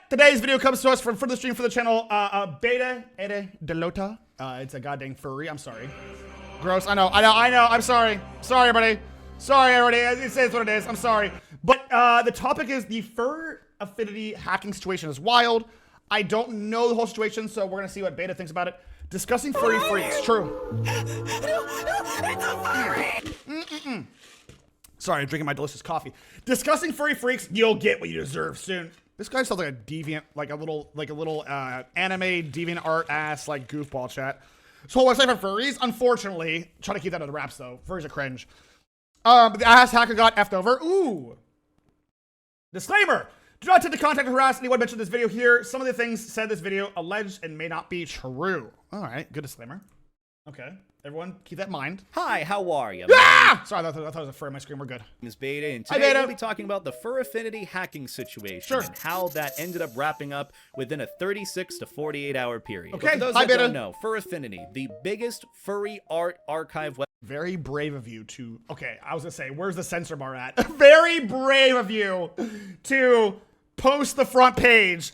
Today's video comes to us from the stream for the channel Beta Delota. It's a goddamn furry. I'm sorry. Gross. I know. I'm sorry. Sorry, everybody. Sorry, everybody. It says what it is. I'm sorry. But the topic is the fur affinity hacking situation is wild. I don't know the whole situation, so we're gonna see what Beta thinks about it. Discussing furry freaks. True. It's a furry. Sorry, I'm drinking my delicious coffee. Discussing furry freaks. You'll get what you deserve soon. This guy sounds like a deviant, like a little anime deviant art ass like goofball chat. So website for furries. Unfortunately, try to keep that under wraps though. Furries are cringe. The ass hacker got effed over. Ooh. Disclaimer. Do not attempt to contact or harass anyone mentioned in this video here. Some of the things said in this video alleged and may not be true. All right, good disclaimer. Okay, everyone keep that in mind. Hi, how are you? Ah! Sorry, I thought it was a fur on my screen. We're good. My name is Beta, and Hi, today Beta. we'll be talking about the fur affinity hacking situation and how that ended up wrapping up within a 36 to 48 hour period. Okay, But for those hi, that Beta. don't know, Fur Affinity, the biggest furry art archive web. Very brave of you to, okay, I was gonna say, where's the censor bar at? Very brave of you to post the front page.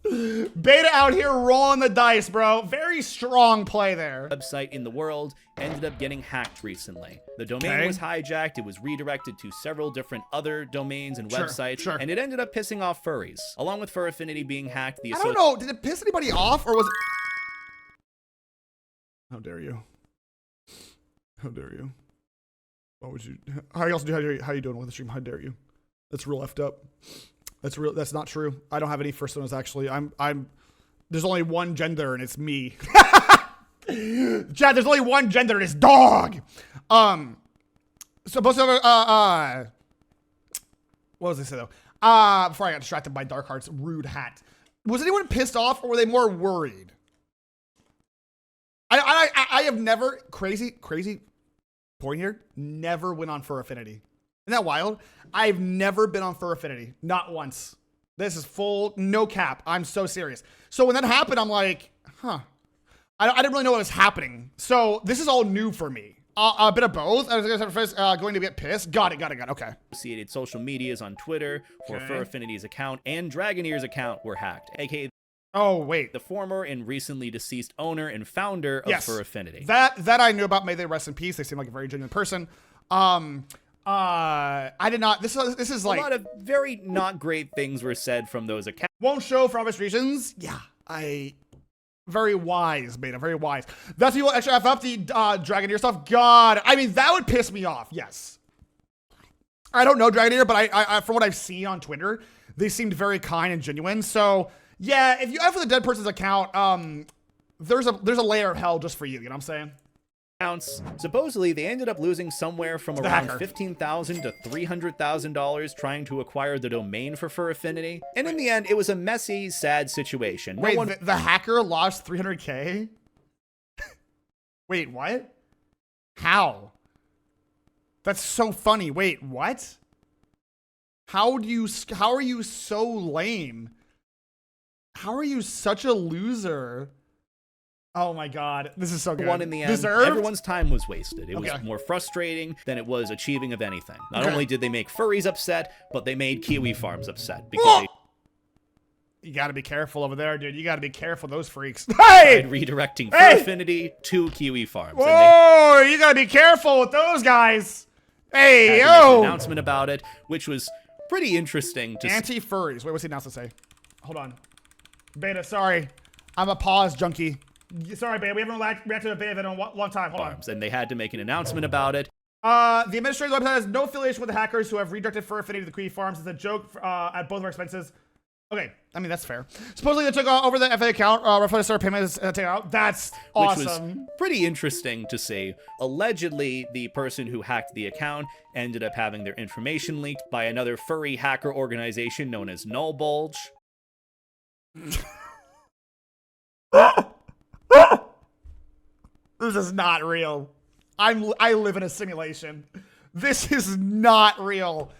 Beta out here rolling the dice, bro. Very strong play there. Website in the world ended up getting hacked recently. The domain was hijacked, it was redirected to several different other domains and websites, and it ended up pissing off furries. Along with Fur Affinity being hacked, the I don't know, did it piss anybody off or was it? How dare you? How dare you? What would you? How you doing with the stream? How dare you? That's real effed up. That's real. That's not true. I don't have any first ones actually. There's only one gender and it's me. Chad, there's only one gender and it's dog. Supposed to have what was I say though? Before I got distracted by Darkheart's rude hat. Was anyone pissed off or were they more worried? I have never, crazy point here, never went on Fur Affinity. Isn't that wild? I've never been on Fur Affinity. Not once. This is full, no cap. I'm so serious. So when that happened, I'm like, huh. I didn't really know what was happening. So this is all new for me. A bit of both. I was first going to get pissed. Got it. Okay. associated social medias on Twitter for Fur Affinity's account and Dragoneer's account were hacked, aka oh, wait. the former and recently deceased owner and founder of Fur Affinity. That I knew about. May they rest in peace. They seem like a very genuine person. I did not. This is like a lot of very not great things were said from those accounts. won't show for obvious reasons. Yeah, very wise, Beta. Very wise. That's people extra F up the Dragoneer stuff. God, I mean that would piss me off. Yes. I don't know Dragoneer, but I from what I've seen on Twitter, they seemed very kind and genuine. So yeah, if you F with a dead person's account, there's a layer of hell just for you. You know what I'm saying? Supposedly, they ended up losing somewhere from around $15,000 to $300,000 trying to acquire the domain for Fur Affinity. And in the end, it was a messy, sad situation. Wait, the hacker lost 300K? Wait, what? How? That's so funny. Wait, what? How are you so lame? How are you such a loser? Oh my God, this is so good. One in the end, Deserved? everyone's time was wasted. It was more frustrating than it was achieving of anything. Not only did they make furries upset, but they made kiwi farms upset because you gotta be careful over there, dude. You gotta be careful, those freaks. they Hey! tried redirecting Fur Affinity to kiwi farms. Whoa, you gotta be careful with those guys. Hey, and they had to make an yo! announcement about it, which was pretty interesting to see. Anti-furries. Wait, what's the announcement say? Hold on. Beta, sorry. I'm a pause junkie. Sorry, Beta. We haven't reacted to a Beta in a long time. Hold on. And they had to make an announcement about it. The administrator's website has no affiliation with the hackers who have redirected Fur Affinity to the Kiwi Farms. It's a joke at both of our expenses. Okay, I mean, that's fair. Supposedly they took over the FA account, roughly start payments taken out. That's awesome. Which was pretty interesting to see. Allegedly, the person who hacked the account ended up having their information leaked by another furry hacker organization known as Null Bulge. This is not real. I live in a simulation. This is not real.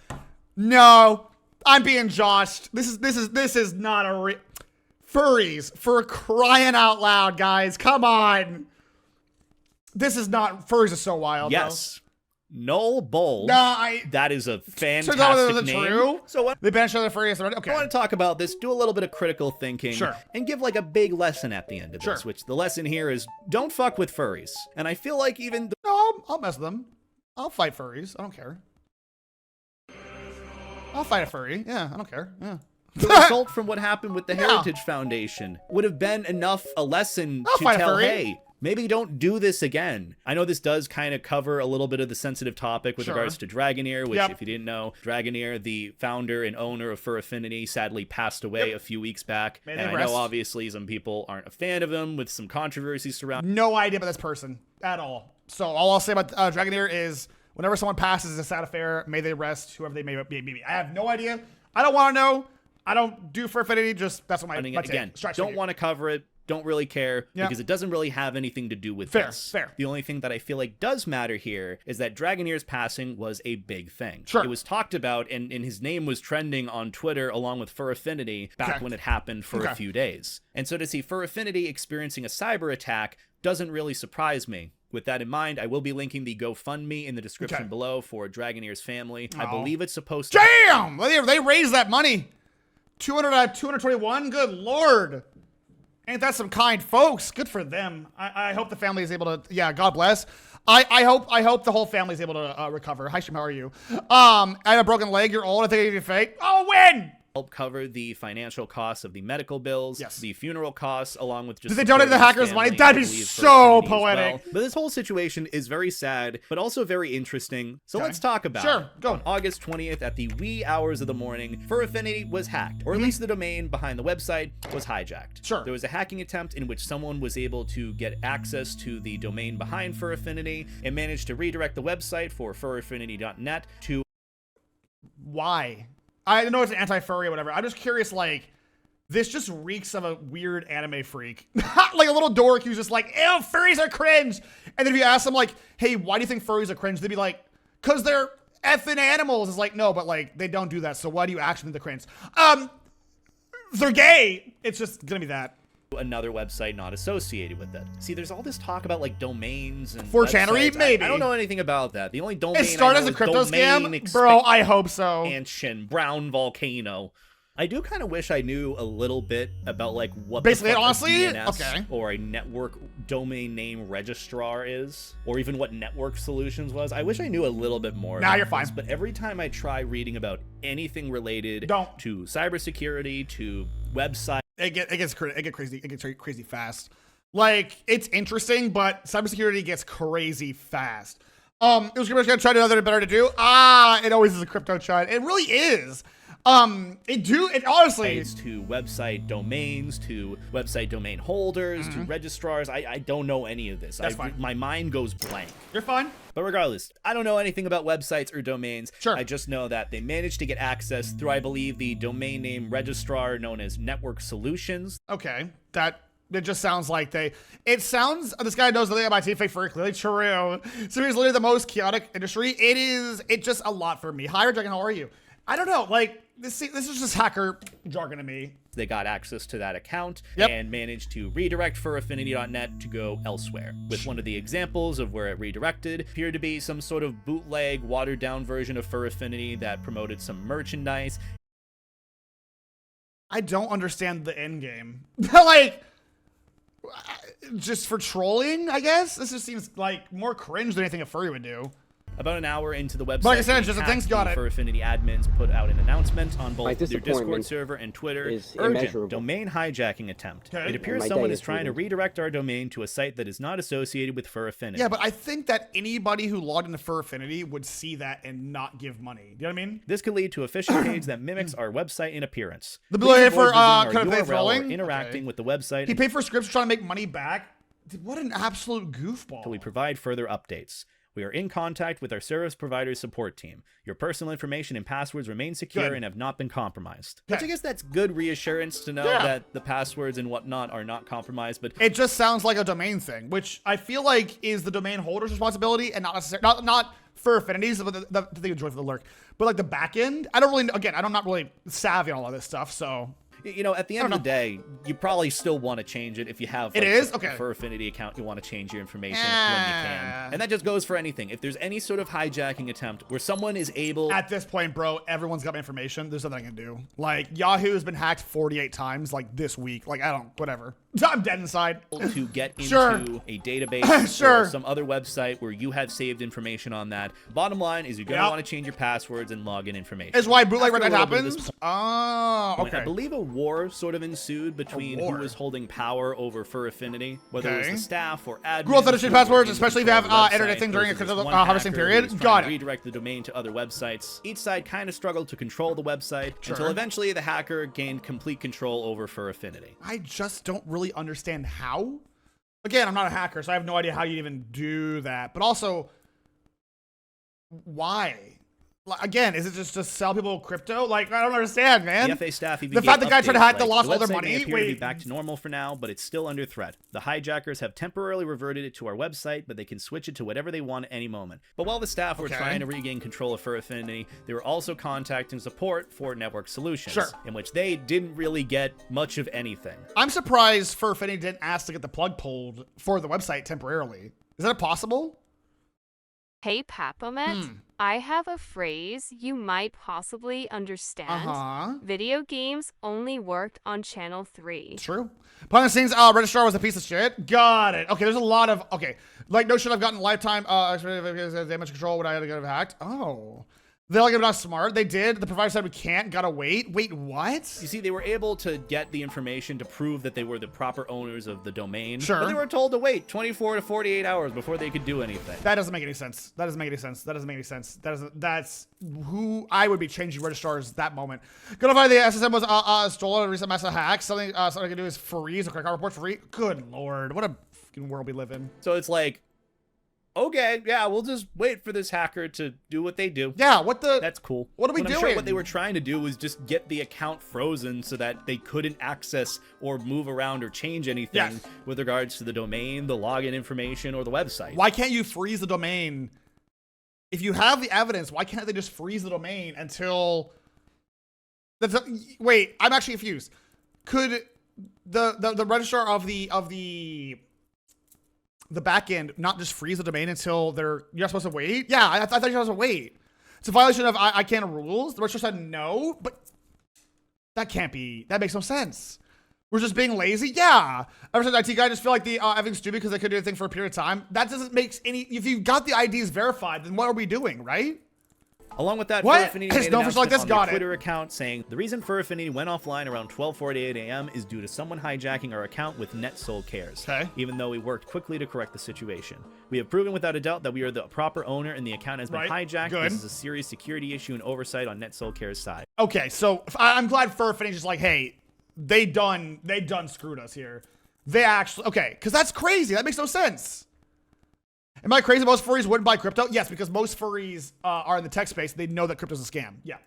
No, I'm being joshed. This is not a real. Furries, for crying out loud, guys. Come on. This is not. Furries are so wild. Yes. Null Bowl. That is a fantastic name. True. So what? They banished other furries already. Okay. I want to talk about this, do a little bit of critical thinking, and give like a big lesson at the end of this, which the lesson here is don't fuck with furries. And I feel like even no, I'll mess with them. I'll fight furries. I don't care. I'll fight a furry. Yeah, I don't care. Yeah. The result from what happened with the Heritage Foundation would have been enough a lesson to tell, hey, maybe don't do this again. I know this does kind of cover a little bit of the sensitive topic with regards to Dragoneer, which if you didn't know, Dragoneer, the founder and owner of Fur Affinity, sadly passed away a few weeks back. And I know obviously some people aren't a fan of him with some controversies surrounding. No idea about this person at all. So all I'll say about Dragoneer is whenever someone passes, it's a sad affair. May they rest, whoever they may be. I have no idea. I don't want to know. I don't do Fur Affinity. Just that's what my again, don't want to cover it. Don't really care because it doesn't really have anything to do with this. Fair. The only thing that I feel like does matter here is that Dragoneer's passing was a big thing. It was talked about and his name was trending on Twitter along with Fur Affinity back when it happened for a few days. And so to see Fur Affinity experiencing a cyber attack doesn't really surprise me. With that in mind, I will be linking the GoFundMe in the description below for Dragoneer's family. I believe it's supposed to... Damn! They raised that money. 221? Good Lord. Ain't that some kind folks? Good for them. I hope the family is able to, God bless. I hope the whole family is able to recover. Hi, Shim, how are you? I have a broken leg. You're old. I think you're fake. Oh, win! Help cover the financial costs of the medical bills, the funeral costs, along with just... Did they donate the hackers' money? That'd be so poetic. But this whole situation is very sad, but also very interesting. So let's talk about it. Go. On August 20th, at the wee hours of the morning, Fur Affinity was hacked, or at least the domain behind the website was hijacked. There was a hacking attempt in which someone was able to get access to the domain behind Fur Affinity and managed to redirect the website for furaffinity.net to... Why? I know it's an anti-furry or whatever. I'm just curious, like, this just reeks of a weird anime freak. Like a little dork who's just like, ew, furries are cringe. And then if you ask them, like, hey, why do you think furries are cringe? They'd be like, because they're effing animals. It's like, no, but, like, they don't do that. So why do you actually think they're cringe? They're gay. It's just going to be that. Another website not associated with it. See, there's all this talk about like domains and 4chanery, maybe. I don't know anything about that. The only domain it started as a crypto scam, bro. I hope so. Expansion, brown volcano. I do kind of wish I knew a little bit about like what basically, the fuck honestly, a DNS or a network domain name registrar is, or even what network solutions was. I wish I knew a little bit more. Nah, you're fine. But every time I try reading about anything related to cybersecurity, to websites, it gets crazy fast. Like, it's interesting, but cybersecurity gets crazy fast. It was gonna try to better to do. It always is a crypto chat. It really is. It honestly to website domains, to website domain holders, to registrars. I don't know any of this. That's fine. My mind goes blank. You're fine. But regardless, I don't know anything about websites or domains. I just know that they managed to get access through, I believe, the domain name registrar known as Network Solutions. Okay, it just sounds like this guy knows the MIT fake for clearly true. So he's literally the most chaotic industry. It's just a lot for me. Hi, Dragon, how are you? I don't know, like, this is just hacker jargon to me. They got access to that account and managed to redirect furaffinity.net to go elsewhere. With one of the examples of where it redirected appeared to be some sort of bootleg, watered-down version of Fur Affinity that promoted some merchandise. I don't understand the end game. Like, just for trolling, I guess? This just seems like more cringe than anything a furry would do. About an hour into the website, like I said, just the thing's got it. Fur Affinity admins put out an announcement on both their Discord server and Twitter. Urgent domain hijacking attempt. It appears someone is trying to redirect our domain to a site that is not associated with Fur Affinity. Yeah, but I think that anybody who logged into Fur Affinity would see that and not give money. You know what I mean? This could lead to a phishing page that mimics our website in appearance. The ability for interacting with the website. He paid for scripts trying to make money back. What an absolute goofball. So we provide further updates. We are in contact with our service provider's support team. Your personal information and passwords remain secure and have not been compromised. Which I guess that's good reassurance to know that the passwords and whatnot are not compromised. But it just sounds like a domain thing, which I feel like is the domain holder's responsibility and not necessarily not Fur Affinities, but the thing enjoy for the lurk. But like the back end, I don't really, again, I'm not really savvy on all of this stuff, so. You know, at the end of the day, you probably still want to change it if you have like, a Fur Affinity account. You want to change your information when you can. And that just goes for anything. If there's any sort of hijacking attempt where someone is able... At this point, bro, everyone's got my information. There's nothing I can do. Like, Yahoo has been hacked 48 times, like, this week. Like, I don't... Whatever. I'm dead inside. To get into a database or some other website where you have saved information on that. Bottom line is you're going to want to change your passwords and login information. Is why bootleg red happens? Oh, okay. I believe a war sort of ensued between who was holding power over Fur Affinity, whether it was the staff or admins. Group authentication passwords, especially if you have entered anything during a crypto harvesting period. Got it. Redirect the domain to other websites. Each side kind of struggled to control the website until eventually the hacker gained complete control over Fur Affinity. I just don't really understand how. Again, I'm not a hacker, so I have no idea how you even do that. But also, why? Again, is it just to sell people crypto? Like, I don't understand, man. The FA staff even the fact the guy tried to hack, they lost all their money. May appear to be back to normal for now, but it's still under threat. The hijackers have temporarily reverted it to our website, but they can switch it to whatever they want at any moment. But while the staff were trying to regain control of Fur Affinity, they were also contacting support for Network Solutions, in which they didn't really get much of anything. I'm surprised Fur Affinity didn't ask to get the plug pulled for the website temporarily. Is that possible? Hey, PapaMutt, I have a phrase you might possibly understand. Video games only worked on Channel 3. True. Behind the scenes, Registrar was a piece of shit. Got it. Okay, there's a lot of... Okay. Like, no shit, I've gotten lifetime damage control when I had to get hacked. Oh. They're like, I'm not smart. They did. The provider said we can't. Gotta wait. Wait, what? You see, they were able to get the information to prove that they were the proper owners of the domain. Sure. But they were told to wait 24 to 48 hours before they could do anything. That doesn't make any sense. That doesn't make any sense. That doesn't make any sense. That's who I would be changing registrars that moment. Gonna find the SSM was stolen in a recent massive hack. Something I can do is freeze a credit card report free. Good lord. What a fucking world we live in. So it's like, okay, yeah, we'll just wait for this hacker to do what they do. Yeah, That's cool. What are we doing? I'm sure what they were trying to do was just get the account frozen so that they couldn't access or move around or change anything with regards to the domain, the login information, or the website. Why can't you freeze the domain? If you have the evidence, why can't they just freeze the domain until... Wait, I'm actually confused. Could the registrar of the back end not just freeze the domain until you're not supposed to wait? Yeah, I thought you're supposed to wait. It's a violation of ICANN rules. The registrar said no, but that can't be. That makes no sense. We're just being lazy? Yeah. Ever since IT guy, I just feel like everything's stupid because they could do anything for a period of time. That doesn't make any... If you've got the IDs verified, then what are we doing, right? Along with that, Fur Affinity made an announcement on their Twitter account saying, the reason Fur Affinity went offline around 12:48 a.m. is due to someone hijacking our account with NetSol Cares, even though we worked quickly to correct the situation. We have proven without a doubt that we are the proper owner and the account has been hijacked. This is a serious security issue and oversight on NetSol Cares' side. Okay, so I'm glad Fur Affinity is just like, hey, they done screwed us here. They actually... Okay, because that's crazy. That makes no sense. Am I crazy? Most furries wouldn't buy crypto? Yes, because most furries are in the tech space. They know that crypto's a scam. Yeah.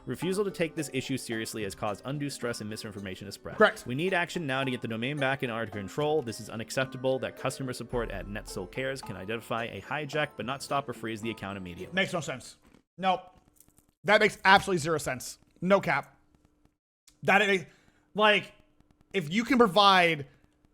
Refusal to take this issue seriously has caused undue stress and misinformation to spread. Correct. We need action now to get the domain back in our control. This is unacceptable that customer support at NetSol Cares can identify a hijack but not stop or freeze the account immediately. Makes no sense. Nope. That makes absolutely zero sense. No cap. That is... Like, if you can provide...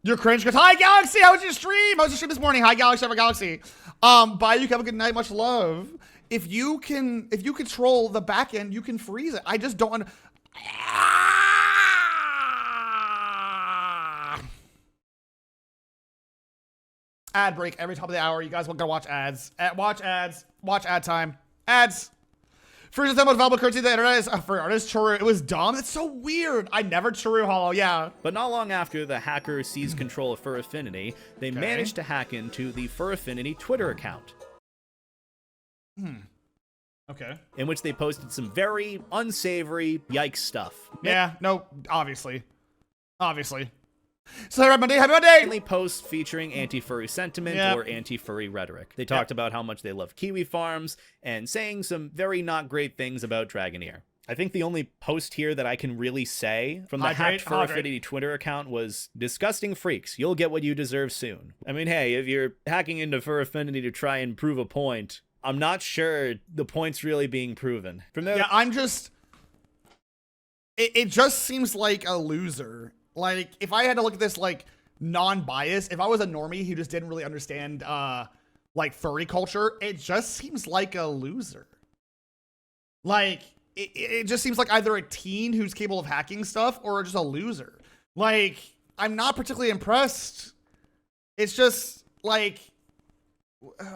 Your cringe goes, hi Galaxy, how was your stream? I was your stream this morning. Hi Galaxy, have a Galaxy. Bye, you have a good night, much love. If you control the back end, you can freeze it. I just don't Ad break every top of the hour. You guys gotta watch ads. Watch ads. Watch ad time. Ads. First time with valuable currency, the internet is for artists. True, it was dumb. It's so weird. I never true hollow. Yeah. But not long after the hacker seized control of Fur Affinity, they managed to hack into the Fur Affinity Twitter account. Okay. In which they posted some very unsavory yikes stuff. Yeah. No. Obviously. So happy Monday, happy Monday! Mainly posts featuring anti-furry sentiment or anti-furry rhetoric. They talked about how much they love kiwi farms and saying some very not great things about Dragoneer. I think the only post here that I can really say from the hacked Fur Affinity Twitter account was, disgusting freaks, you'll get what you deserve soon. I mean, hey, if you're hacking into Fur Affinity to try and prove a point, I'm not sure the point's really being proven. From there, yeah, I'm just... it just seems like a loser. Like, if I had to look at this like non-biased, if I was a normie who just didn't really understand like furry culture, it just seems like a loser. Like, it just seems like either a teen who's capable of hacking stuff or just a loser. Like, I'm not particularly impressed. It's just like,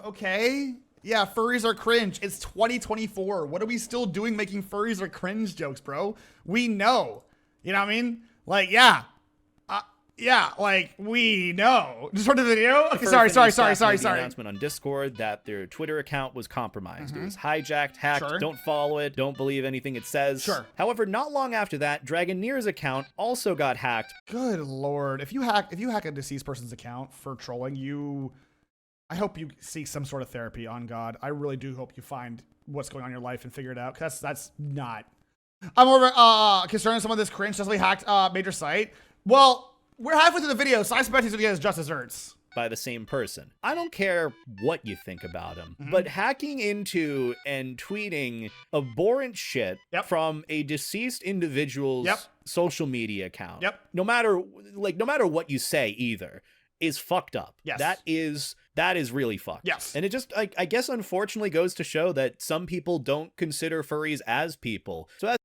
okay, yeah, furries are cringe. It's 2024. What are we still doing making furries are cringe jokes, bro? We know. You know what I mean? Like, yeah. Yeah, like, we know. Just for the video? Okay, sorry. Announcement on Discord that their Twitter account was compromised. It was hijacked, hacked. Sure. Don't follow it. Don't believe anything it says. Sure. However, not long after that, Dragoneer's account also got hacked. Good lord. If you hack a deceased person's account for trolling, I hope you seek some sort of therapy, on God. I really do hope you find what's going on in your life and figure it out. Cause that's not. I'm more concerned some of this cringe justly hacked major site. Well, we're halfway through the video, so I expect he's gonna get his just desserts. By the same person. I don't care what you think about him, but hacking into and tweeting abhorrent shit from a deceased individual's social media account, no matter what you say either, is fucked up. Yes. That is really fucked. Yes. And it just, I guess, unfortunately goes to show that some people don't consider furries as people. So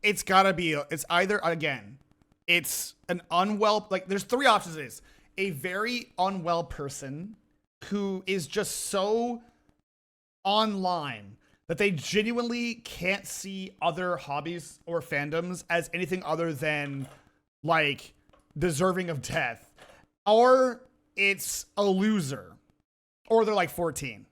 it's gotta be, it's either, again, it's an unwell, like, there's three options. It is a very unwell person who is just so online that they genuinely can't see other hobbies or fandoms as anything other than, like, deserving of death. Or it's a loser. Or they're like 14.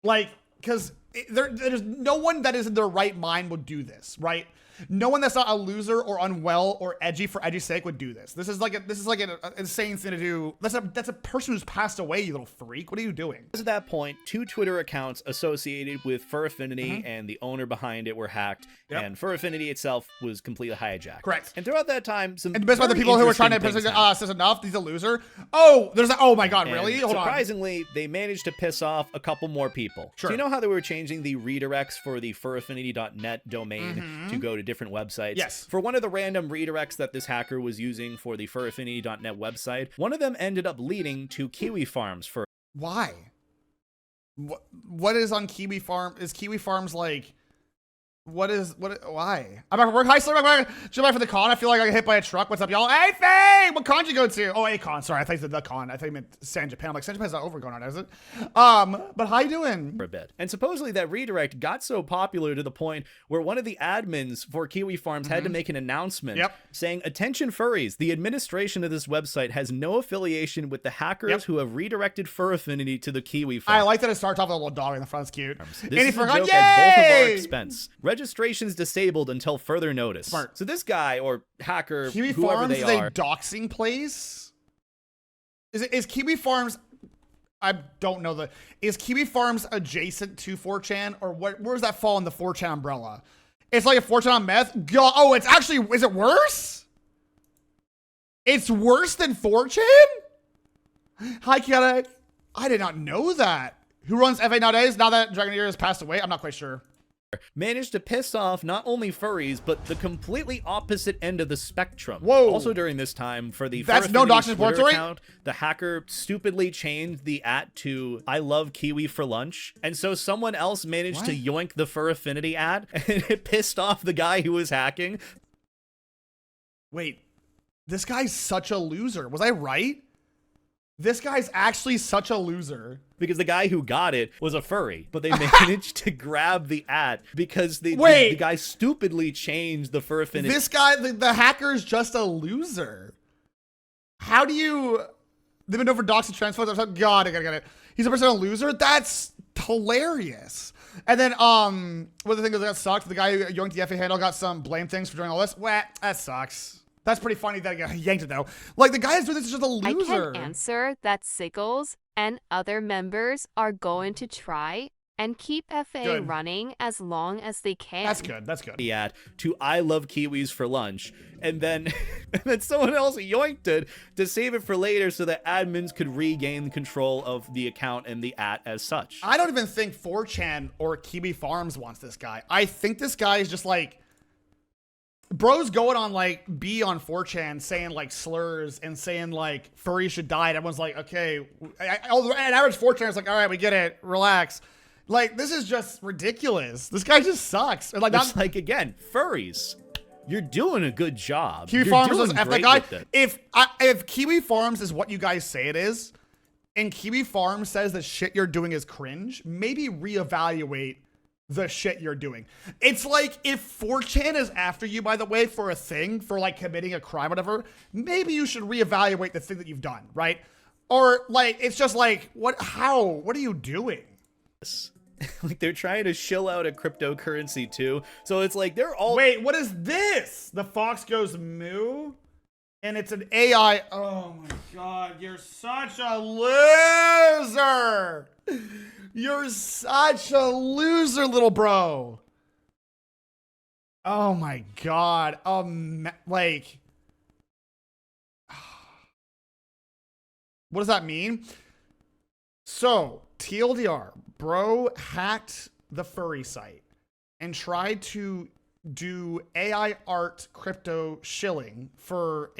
Like, because there's no one that is in their right mind would do this, right? No one that's not a loser or unwell or edgy for edgy's sake would do this. This is like an insane thing to do. That's a person who's passed away, you little freak. What are you doing? At that point, 2 Twitter accounts associated with Fur Affinity and the owner behind it were hacked, and Fur Affinity itself was completely hijacked. Correct. And throughout that time, and best by the people who were trying to says enough, he's a loser. Oh, oh my God, really? Hold surprisingly, they managed to piss off a couple more people. Sure. So you know how they were changing the redirects for the furaffinity.net domain to go to different websites? Yes. For one of the random redirects that this hacker was using for the furaffinity.net website, one of them ended up leading to Kiwi Farms for. Why? What is on Kiwi Farm? Is Kiwi Farms like? Why? I'm back from work. Hi, sir. I'm back for the con. I feel like I got hit by a truck. What's up, y'all? Hey, Faye! What con did you go to? Oh, A-Con. Sorry, I thought you said the con. I thought you meant San Japan. I'm like, San Japan's not over going on, is it? But how you doing? For a bit. And supposedly that redirect got so popular to the point where one of the admins for Kiwi Farms had to make an announcement saying, "Attention furries, the administration of this website has no affiliation with the hackers who have redirected Fur Affinity to the Kiwi Farm." I like that it starts off with a little dog in the front. It's cute. This is a joke at both of our expense. Registration's disabled until further notice. Smart. So this guy or hacker, Kiwi whoever Farms they is are, a doxing place. Is Kiwi Farms? I don't know is Kiwi Farms adjacent to 4chan or what? Where does that fall in the 4chan umbrella? It's like a 4chan on meth. Oh, it's actually. Is it worse? It's worse than 4chan. Hi, Kiara. I did not know that. Who runs FA nowadays? Now that Dragoneer has passed away, I'm not quite sure. Managed to piss off not only furries, but the completely opposite end of the spectrum. Whoa. Also during this time, for the That's no doxing Twitter account, the hacker stupidly changed the @ to "I love Kiwi for lunch." And so someone else managed to yoink the Fur Affinity ad, and it pissed off the guy who was hacking. Wait, this guy's such a loser. Was I right? This guy's actually such a loser. Because the guy who got it was a furry, but they managed to grab the @ because the guy stupidly changed the Fur Affinity. This guy, the hacker is just a loser. How do you... They've been over docs and transfers. God, I got it. He's a person, a loser? That's hilarious. And then, one of the things that sucked, the guy who yoinked the FA handle got some blame things for doing all this. Well, that sucks. That's pretty funny that he yanked it, though. Like, the guy who's doing this is just a loser. I can answer that Sickles and other members are going to try and keep FA running as long as they can. That's good. That's good. The to "I love Kiwis for lunch," and then someone else yoinked it to save it for later so that admins could regain control of the account and the @ as such. I don't even think 4chan or Kiwi Farms wants this guy. I think this guy is just like Bro's going on like B on 4chan saying like slurs and saying like furry should die. And everyone's like, okay. An average 4chan is like, all right, we get it. Relax. Like, this is just ridiculous. This guy just sucks. And like, it's like, again, furries. You're doing a good job. Kiwi Farms is F that guy. If Kiwi Farms is what you guys say it is, and Kiwi Farms says the shit you're doing is cringe, maybe reevaluate the shit you're doing. It's like if 4chan is after you, by the way, for a thing, for like committing a crime, whatever, maybe you should reevaluate the thing that you've done, right? Or like, it's just like, what are you doing? Like they're trying to shill out a cryptocurrency too. So it's like they're all. Wait, what is this? The fox goes moo? And it's an AI. Oh my God, you're such a loser. You're such a loser, little bro. Oh my God. Like, what does that mean? So, TLDR, bro hacked the furry site and tried to do AI art crypto shilling for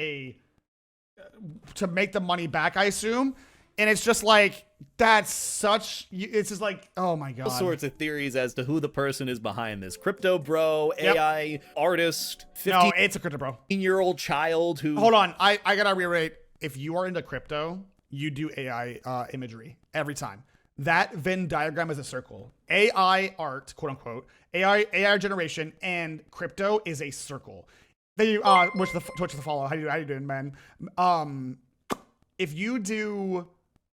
to make the money back, I assume. And it's just like, it's just like, oh my God. All sorts of theories as to who the person is behind this. Crypto bro, AI artist, 15 No, it's a crypto bro. 15-year-old child who... Hold on, I gotta reiterate. If you are into crypto, you do AI imagery every time. That Venn diagram is a circle. AI art, quote unquote, AI generation, and crypto is a circle. They which the follow. How you doing, man? If you do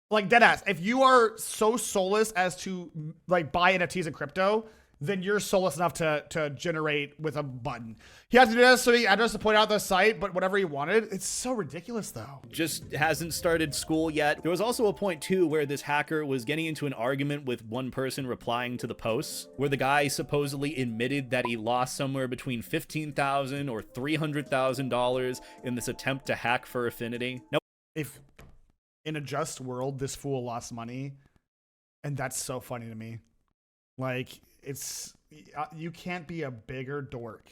like deadass, if you are so soulless as to like buy NFTs in crypto, then you're soulless enough to generate with a button. He has to do this so he address to point out the site, but whatever he wanted. It's so ridiculous though. Just hasn't started school yet. There was also a point too where this hacker was getting into an argument with one person replying to the posts, where the guy supposedly admitted that he lost somewhere between $15,000 or $300,000 in this attempt to hack for Affinity. Nope. If in a just world, this fool lost money, and that's so funny to me. Like, it's, you can't be a bigger dork.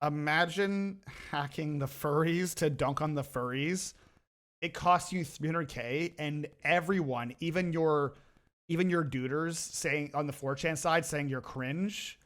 Imagine hacking the furries to dunk on the furries. It costs you $300K, and everyone, even your duders saying on the 4chan side saying you're cringe.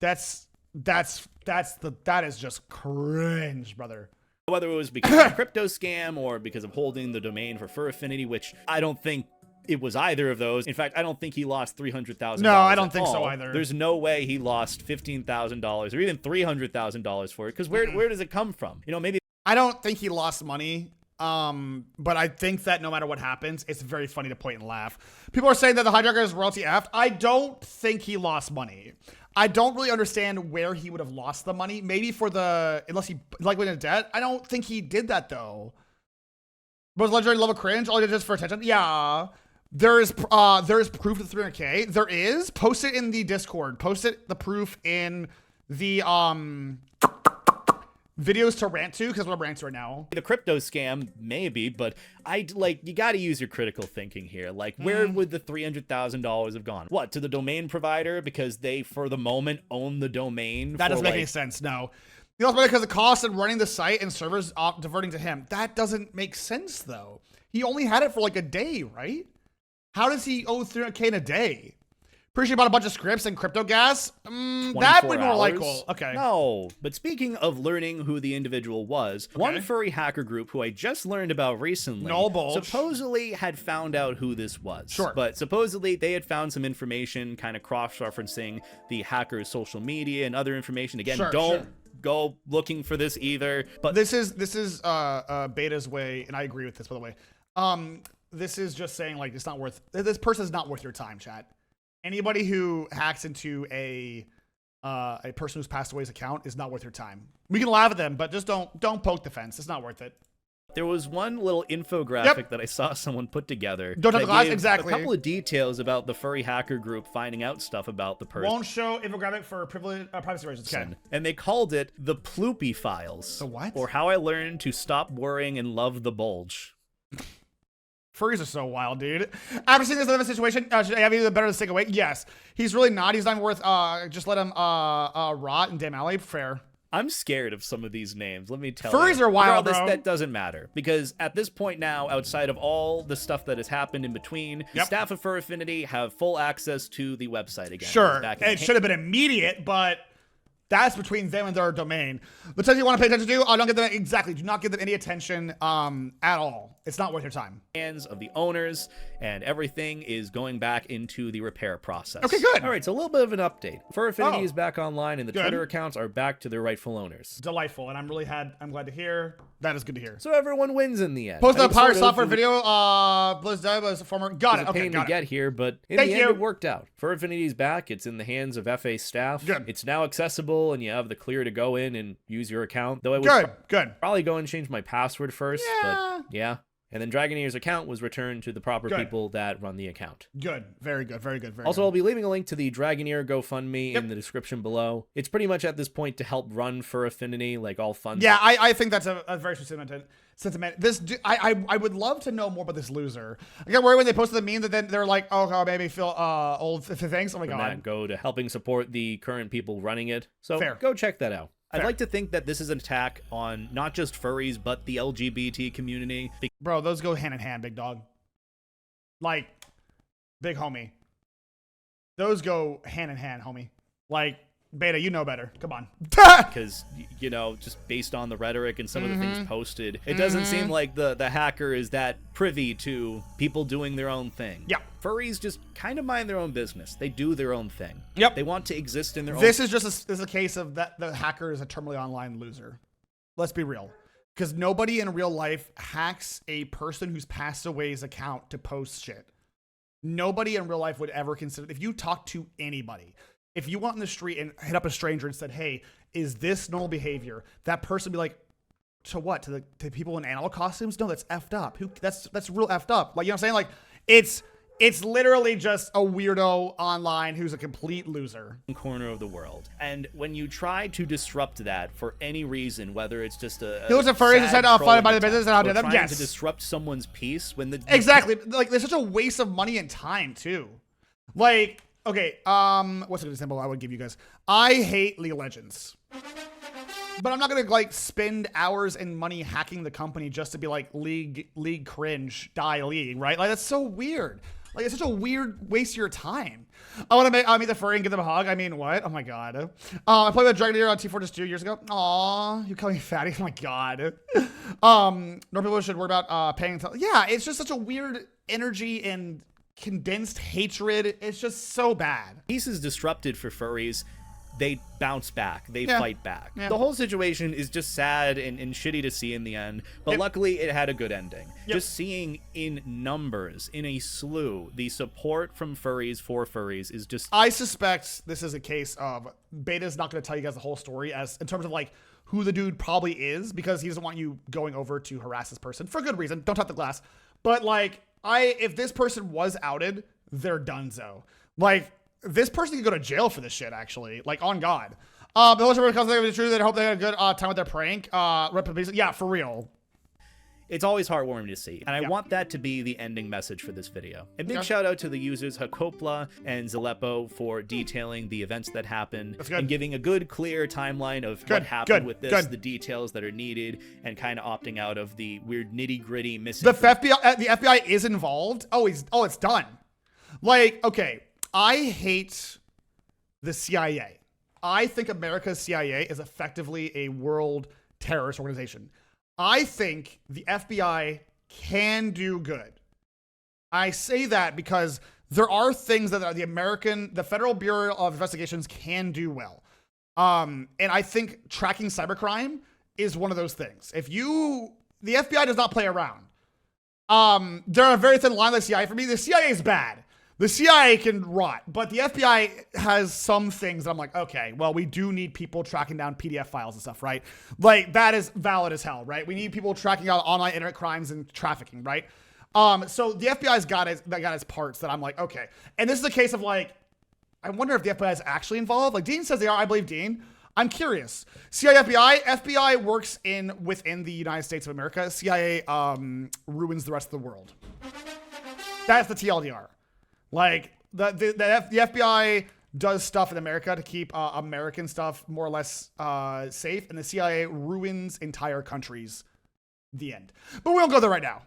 That is just cringe, brother. Whether it was because of a crypto scam or because of holding the domain for Fur Affinity, which I don't think it was either of those. In fact, I don't think he lost $300,000. No, I don't think so either. There's no way he lost $15,000 or even $300,000 for it. Because where does it come from? You know, maybe. I don't think he lost money. But I think that no matter what happens, it's very funny to point and laugh. People are saying that the hijacker is royalty effed. I don't think he lost money. I don't really understand where he would have lost the money. Maybe unless he like went into debt. I don't think he did that though. Was legendary level cringe? All he did just for attention? Yeah. There is proof of 300K. There is. Post it in the Discord. Post the proof in the videos to rant to, because we're rant to right now. The crypto scam, maybe, but you got to use your critical thinking here. Like, where would the $300,000 have gone? What, to the domain provider because they, for the moment, own the domain? That doesn't make any sense. No. You know, because the cost of running the site and servers diverting to him. That doesn't make sense though. He only had it for like a day, right? How does he owe 300K in a day? Pretty sure he bought a bunch of scripts and crypto gas. That would be more likely. Okay. No, but speaking of learning who the individual was, one furry hacker group who I just learned about recently supposedly had found out who this was. Sure. But supposedly they had found some information kind of cross-referencing the hacker's social media and other information. Again, don't go looking for this either. But this is Beta's way, and I agree with this, by the way. This is just saying like it's not worth. This person's not worth your time, chat. Anybody who hacks into a person who's passed away's account is not worth your time. We can laugh at them, but just don't poke the fence. It's not worth it. There was one little infographic that I saw someone put together. Don't touch the glass, exactly. A couple of details about the furry hacker group finding out stuff about the person. Won't show infographic for privacy reasons. Okay. And they called it the Ploopy Files. The what? Or how I learned to stop worrying and love the bulge. Furries are so wild, dude. After seeing this other situation, should I have either better to stick away? Yes. He's really not. He's not worth, just let him rot in Dam Alley. Fair. I'm scared of some of these names, let me tell Furries you. are wild, bro. That doesn't matter, because at this point now, outside of all the stuff that has happened in between, the staff of Fur Affinity have full access to the website again. Sure, it should have been immediate, but that's between them and their domain. The things you want to pay attention to, don't give them do not give them any attention at all. It's not worth your time. Hands of the owners, and everything is going back into the repair process. Okay, good. All right, so a little bit of an update. Fur Affinity is back online, and the Twitter accounts are back to their rightful owners. Delightful, and I'm glad to hear. That is good to hear. So everyone wins in the end. Post the Pirate Software video. Blizz Dev was a former. Got it. Okay, Got it. get here, but in the end, it worked out. Fur Affinity's back. It's in the hands of FA staff. Good. It's now accessible, and you have the clear to go in and use your account. Though I would probably go and change my password first. But yeah. And then Dragoneer's account was returned to the proper people that run the account. Good. Very good. Very good. Also, I'll be leaving a link to the Dragoneer GoFundMe in the description below. It's pretty much at this point to help run Fur Affinity, like all fun. Yeah, I think that's a very sentiment. I would love to know more about this loser. I got worried when they posted the meme that then they're like, oh, God, maybe feel old. Thanks. Oh my God. That go to helping support the current people running it. So Fair. Go check that out. I'd like to think that this is an attack on not just furries, but the LGBT community. Bro, those go hand in hand, big dog. Like, big homie. Those go hand in hand, homie. Like, Beta, you know better. Come on. Because, you know, just based on the rhetoric and some of the things posted, it doesn't seem like the hacker is that privy to people doing their own thing. Yeah. Furries just kind of mind their own business. They do their own thing. Yep. They want to exist in their own... This is just a case of that the hacker is a terminally online loser. Let's be real. Because nobody in real life hacks a person who's passed away's account to post shit. Nobody in real life would ever consider... If you talk to anybody... If you went on the street and hit up a stranger and said, hey, is this normal behavior? That person would be like, to what? To people in animal costumes? No, that's effed up. That's real effed up. Like, you know what I'm saying? Like, it's literally just a weirdo online who's a complete loser. Corner of the world. And when you try to disrupt that for any reason, whether it's just a he was a furry who said, fight about the business and how did them? Yes. To disrupt someone's peace when the... Exactly. Like, there's such a waste of money and time, too. Like... Okay, what's a good example I would give you guys? I hate League of Legends. But I'm not gonna like spend hours and money hacking the company just to be like League cringe, die League, right? Like that's so weird. Like it's such a weird waste of your time. I want to meet the furry and give them a hug. I mean, what? Oh my God. I played with Dragoneer on T4 just 2 years ago. Aw, you call me fatty? Oh my God. More people should worry about paying. Yeah, it's just such a weird energy and condensed hatred. It's just so bad. Peace is disrupted for furries. They bounce back. They fight back. The whole situation is just sad and shitty to see in the end, but luckily it had a good ending. Just seeing in numbers, in a slew, the support from furries for furries is just... I suspect this is a case of Beta's not going to tell you guys the whole story as in terms of like who the dude probably is, because he doesn't want you going over to harass this person for good reason. Don't tap the glass. But like, if this person was outed, they're donezo. Like, this person could go to jail for this shit, actually. Like, on God. The whole story comes to the truth. They hope they had a good time with their prank. Yeah, for real. It's always heartwarming to see, and I want that to be the ending message for this video. A big shout out to the users Hakopla and Zaleppo for detailing the events that happened and giving a good, clear timeline of what happened with this, the details that are needed, and kind of opting out of the weird nitty-gritty missing. The FBI is involved. Oh, it's done. Like, okay, I hate the CIA. I think America's CIA is effectively a world terrorist organization. I think the FBI can do good. I say that because there are things that the Federal Bureau of Investigations can do well. And I think tracking cybercrime is one of those things. The FBI does not play around. They're on a very thin line with the CIA. For me, the CIA is bad. The CIA can rot, but the FBI has some things that I'm like, okay, well, we do need people tracking down PDF files and stuff, right? Like, that is valid as hell, right? We need people tracking down online internet crimes and trafficking, right? So the FBI's got its parts that I'm like, okay. And this is a case of like, I wonder if the FBI is actually involved. Like, Dean says they are. I believe Dean. I'm curious. CIA, FBI works within the United States of America. CIA ruins the rest of the world. That's the TLDR. Like, the FBI does stuff in America to keep American stuff more or less safe, and the CIA ruins entire countries. The end. But we won't go there right now.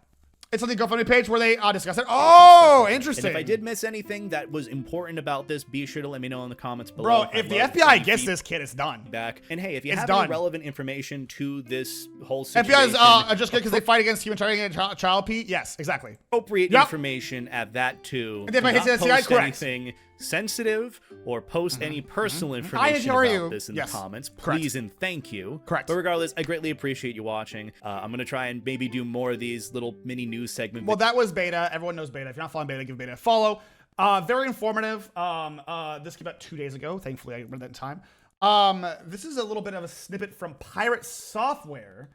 It's on the GoFundMe page where they discuss it. Oh, interesting. And if I did miss anything that was important about this, be sure to let me know in the comments Bro, below. if the FBI gets this kid, it's done. And hey, if you have any relevant information to this whole situation, FBI is just good because they fight against human trafficking and child P. Yes, exactly. Appropriate information at that too. And if I hit the CIA, correct. Anything sensitive or post any personal information about this in the comments, please and thank you. Correct. But regardless, I greatly appreciate you watching. I'm gonna try and maybe do more of these little mini news segments. Well, that was beta. Everyone knows beta. If you're not following beta, give beta a follow. Very informative. This came out 2 days ago. Thankfully, I read that in time. This is a little bit of a snippet from Pirate Software,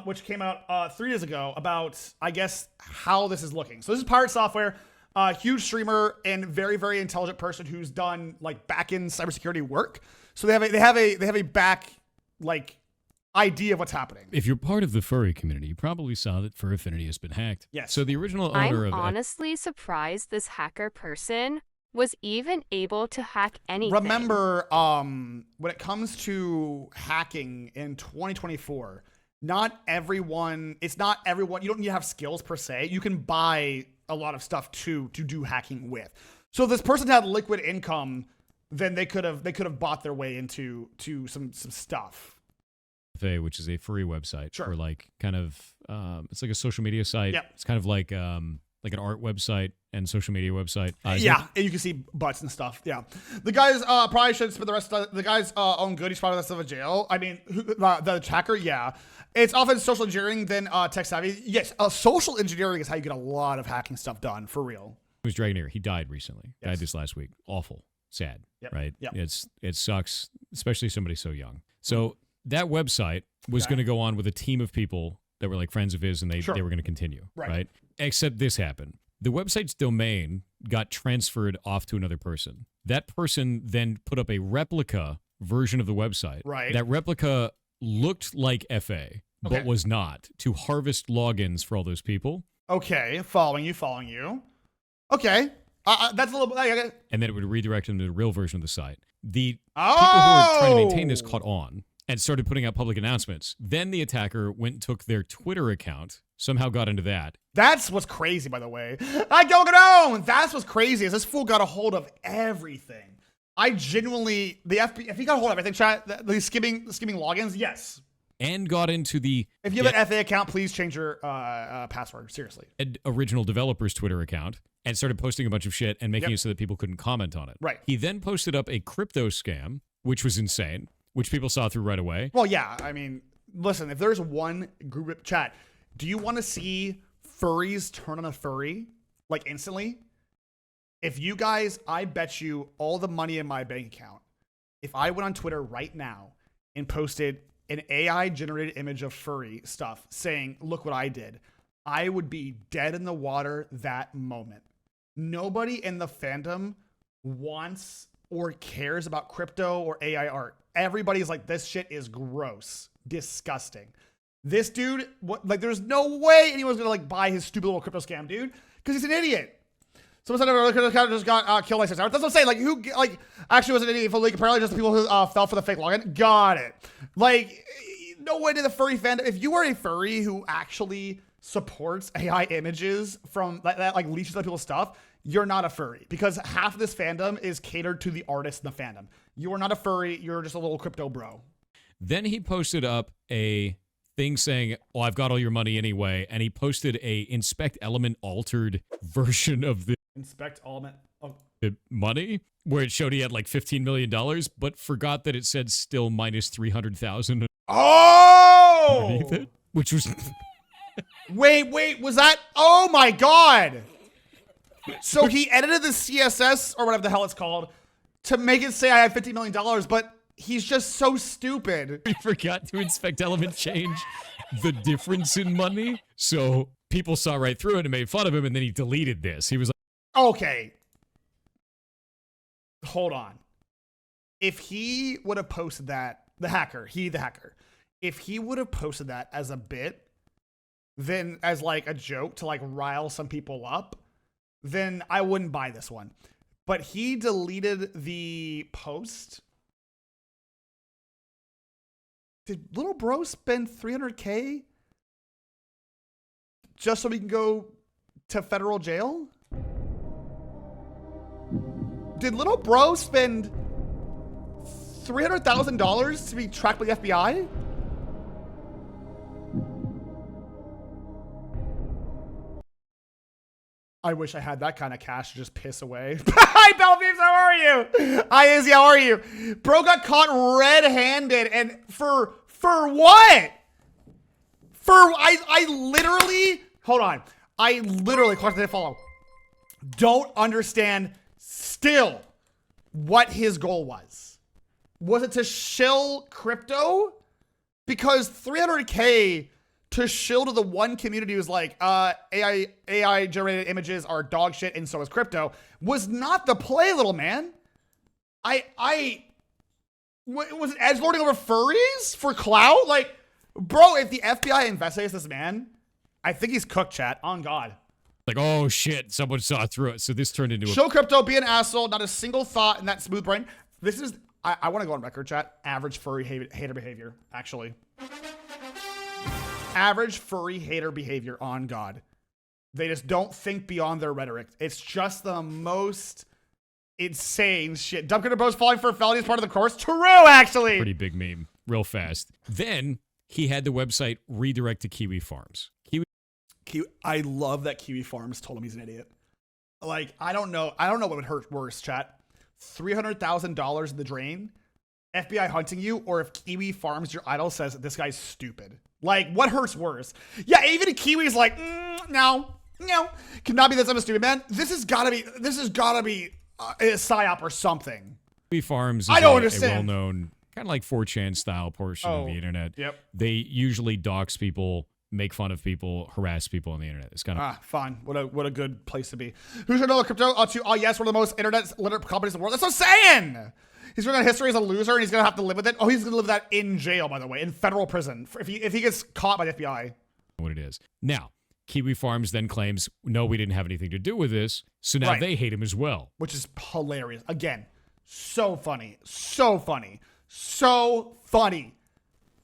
which came out 3 days ago about, I guess, how this is looking. So this is Pirate Software. Huge streamer and very, very intelligent person who's done like back-end cybersecurity work. So they have a back like idea of what's happening. If you're part of the furry community, you probably saw that Fur Affinity has been hacked. Yes. So the original owner I'm honestly surprised this hacker person was even able to hack anything. Remember, when it comes to hacking in 2024, not everyone, it's not everyone, you don't need to have skills per se. You can buy a lot of stuff to do hacking with. So if this person had liquid income, then they could have bought their way into some stuff. Which is a furry website Sure. for like kind of it's like a social media site. Yep. It's kind of like an art website and social media website. Yeah, and you can see butts and stuff. Yeah, the guys probably should spend the rest of the guy's own good. He's probably the rest of a jail. I mean, the hacker. Yeah, it's often social engineering than tech savvy. Yes, social engineering is how you get a lot of hacking stuff done for real. It was Dragonair. He died recently. Yes. Died this last week. Awful, sad. Yep. Right. Yep. It sucks, especially somebody so young. So that website was going to go on with a team of people that were like friends of his, and they were going to continue. Right. Except this happened. The website's domain got transferred off to another person. That person then put up a replica version of the website. Right. That replica looked like FA, but was not, to harvest logins for all those people. Okay, following you. Okay, that's a little bit. And then it would redirect them to the real version of the site. The people who were trying to maintain this caught on and started putting out public announcements. Then the attacker went and took their Twitter account, somehow got into that. That's what's crazy, by the way. I don't know. That's what's crazy is this fool got a hold of everything. I genuinely, the FBI, if he got a hold of everything, chat, the skimming logins, yes. And got into the... If you have an FA account, please change your password, seriously. Original developer's Twitter account and started posting a bunch of shit and making it so that people couldn't comment on it. Right. He then posted up a crypto scam, which was insane, which people saw through right away. Well, yeah, I mean, listen, if there's one group chat, do you want to see furries turn on a furry, like instantly? If you guys, I bet you all the money in my bank account, if I went on Twitter right now and posted an AI-generated image of furry stuff saying, look what I did, I would be dead in the water that moment. Nobody in the fandom wants or cares about crypto or AI art. Everybody's like, this shit is gross, disgusting. This dude, there's no way anyone's gonna like buy his stupid little crypto scam, dude, because he's an idiot. Someone said just got killed like 6 hours. That's what I'm saying. Like, who actually was an idiot? Like, apparently just the people who fell for the fake login. Got it. Like, no way to the furry fandom. If you are a furry who actually supports AI images from that like leeches other people's stuff, you're not a furry, because half of this fandom is catered to the artists in the fandom. You are not a furry. You're just a little crypto bro. Then he posted up a thing saying, "Oh, I've got all your money anyway," and he posted a Inspect Element altered version of the Inspect Element of the money, where it showed he had like $15 million, but forgot that it said still minus 300,000. Oh, underneath it, which was wait, was that? Oh my god! So he edited the CSS or whatever the hell it's called to make it say I have $50 million, but he's just so stupid. He forgot to Inspect Element change the difference in money, so people saw right through it and made fun of him, and then he deleted this. He was like, okay, hold on. If he would have posted that, the hacker, if he would have posted that as a bit, then as like a joke to like rile some people up, then I wouldn't buy this one. but he deleted the post. Did little bro spend $300K just so we can go to federal jail? Did little bro spend $300,000 to be tracked by the FBI? I wish I had that kind of cash to just piss away. Hi, Belbeeps, how are you? Hi, Izzy, how are you? Bro got caught red-handed, and for what? I literally, hold on. I literally, question didn't follow. Don't understand still what his goal was. Was it to shill crypto? Because 300K to shill to the one community who's like, AI generated images are dog shit and so is crypto, was not the play, little man. Was it edgelording over furries for clout? Like, bro, if the FBI investigates this man, I think he's cooked, chat. On God. Like, oh shit, someone saw through it. So this turned into Show crypto, be an asshole, not a single thought in that smooth brain. This is, I want to go on record, chat. Average furry hater behavior, actually. Average furry hater behavior, on God. They just don't think beyond their rhetoric. It's just the most insane shit. Dumb critter bros falling for a felony as part of the course. True, actually. Pretty big meme, real fast. Then he had the website redirect to Kiwi Farms. I love that Kiwi Farms told him he's an idiot. Like, I don't know what would hurt worse, chat. $300,000 in the drain, FBI hunting you, or if Kiwi Farms, your idol, says this guy's stupid. Like, what hurts worse? Yeah, even Kiwi's like, no, cannot be this. I'm a stupid man. This has gotta be a psyop or something. Kiwi Farms is I don't a understand. well-known, kind of like 4chan style portion of the internet. Yep. They usually dox people, make fun of people, harass people on the internet. It's kind of fine. What a good place to be. Who should know crypto? Yes, one of the most internet literate companies in the world. That's what I'm saying. He's going on history as a loser, and he's going to have to live with it. Oh, he's going to live with that in jail, by the way, in federal prison, if he gets caught by the FBI. What it is. Now, Kiwi Farms then claims, no, we didn't have anything to do with this, so now they hate him as well. Which is hilarious. Again, so funny. So funny. So funny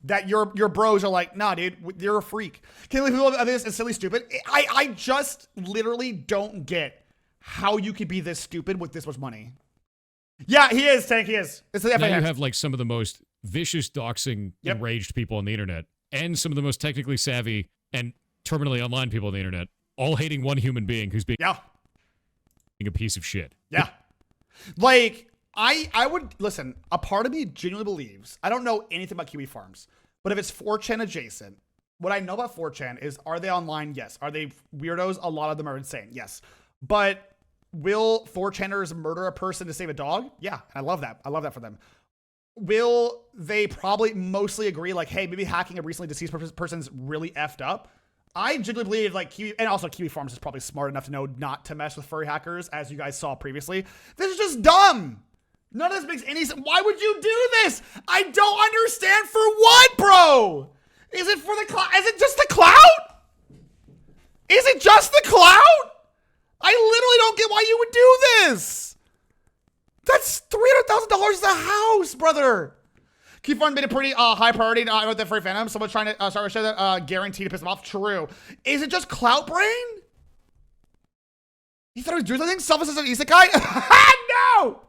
that your bros are like, nah, dude, you're a freak. Can't believe people this is silly stupid. I just literally don't get how you could be this stupid with this much money. Yeah, he is, Tank, he is. It's the now you have like some of the most vicious doxing enraged people on the internet and some of the most technically savvy and terminally online people on the internet all hating one human being who's being a piece of shit. Yeah. Like, I would, listen, a part of me genuinely believes, I don't know anything about Kiwi Farms, but if it's 4chan adjacent, what I know about 4chan is, are they online? Yes. Are they weirdos? A lot of them are insane. Yes. But will 4chaners murder a person to save a dog? Yeah, I love that. I love that for them. Will they probably mostly agree, like, hey, maybe hacking a recently deceased person's really effed up? I genuinely believe, like, Kiwi Farms is probably smart enough to know not to mess with furry hackers, as you guys saw previously. This is just dumb. None of this makes any sense. Why would you do this? I don't understand for what, bro? Is it for the clout? Is it just the clout? Is it just the clout? I literally don't get why you would do this. That's $300,000 a house, brother. Keep Fun made a pretty high priority with the furry fandom. Someone trying to start a show that guaranteed to piss them off. True. Is it just clout brain? He thought he was doing something? Self as an isekai? No!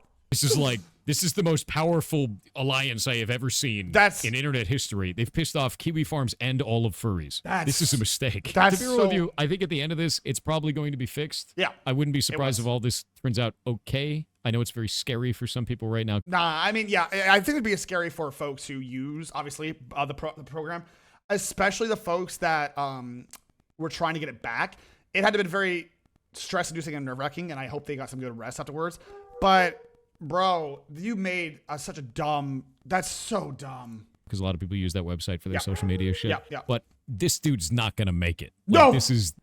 This is the most powerful alliance I have ever seen in internet history. They've pissed off Kiwi Farms and all of furries. This is a mistake. To be real with you, I think at the end of this, it's probably going to be fixed. Yeah. I wouldn't be surprised if all this turns out okay. I know it's very scary for some people right now. Nah, I mean, yeah, I think it'd be scary for folks who use, obviously, the program, especially the folks that were trying to get it back. It had to been very stress-inducing and nerve-wracking, and I hope they got some good rest afterwards. But bro, you made such a dumb. That's so dumb. Because a lot of people use that website for their social media shit. Yeah. But this dude's not gonna make it. No. Like,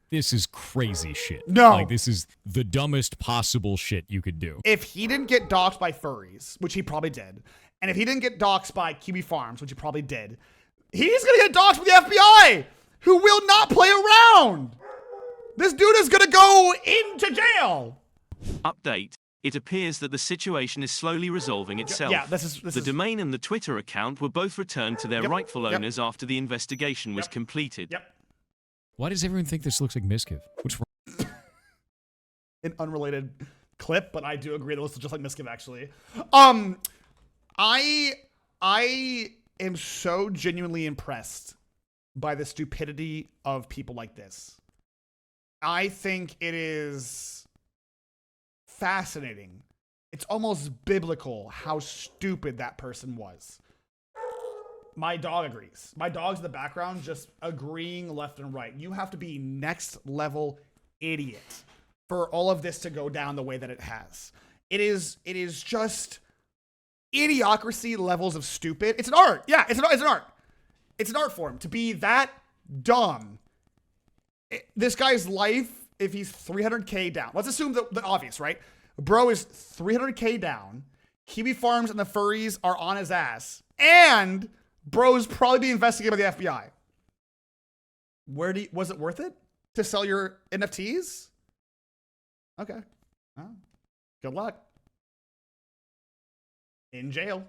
this is crazy shit. No. Like, this is the dumbest possible shit you could do. If he didn't get doxxed by furries, which he probably did, and if he didn't get doxxed by Kiwi Farms, which he probably did, he's gonna get doxxed with the FBI, who will not play around. This dude is gonna go into jail. Update. It appears that the situation is slowly resolving itself. Yeah, this is the domain and the Twitter account were both returned to their rightful owners after the investigation was completed. Why does everyone think this looks like Miskiv? What's wrong? An unrelated clip, but I do agree that looks just like Miskiv, actually. I am so genuinely impressed by the stupidity of people like this. I think it is fascinating. It's almost biblical how stupid that person was. My dog agrees. My dog's in the background just agreeing left and right. You have to be next level idiot for all of this to go down the way that it has. It is just idiocracy levels of stupid. It's an art. Yeah, it's an art. It's an art form to be that dumb. This guy's life, if he's 300K down, let's assume the obvious, right? Bro is 300K down. Kiwi Farms and the furries are on his ass. And bro's probably being investigated by the FBI. Was it worth it to sell your NFTs? Okay. Oh, good luck. In jail.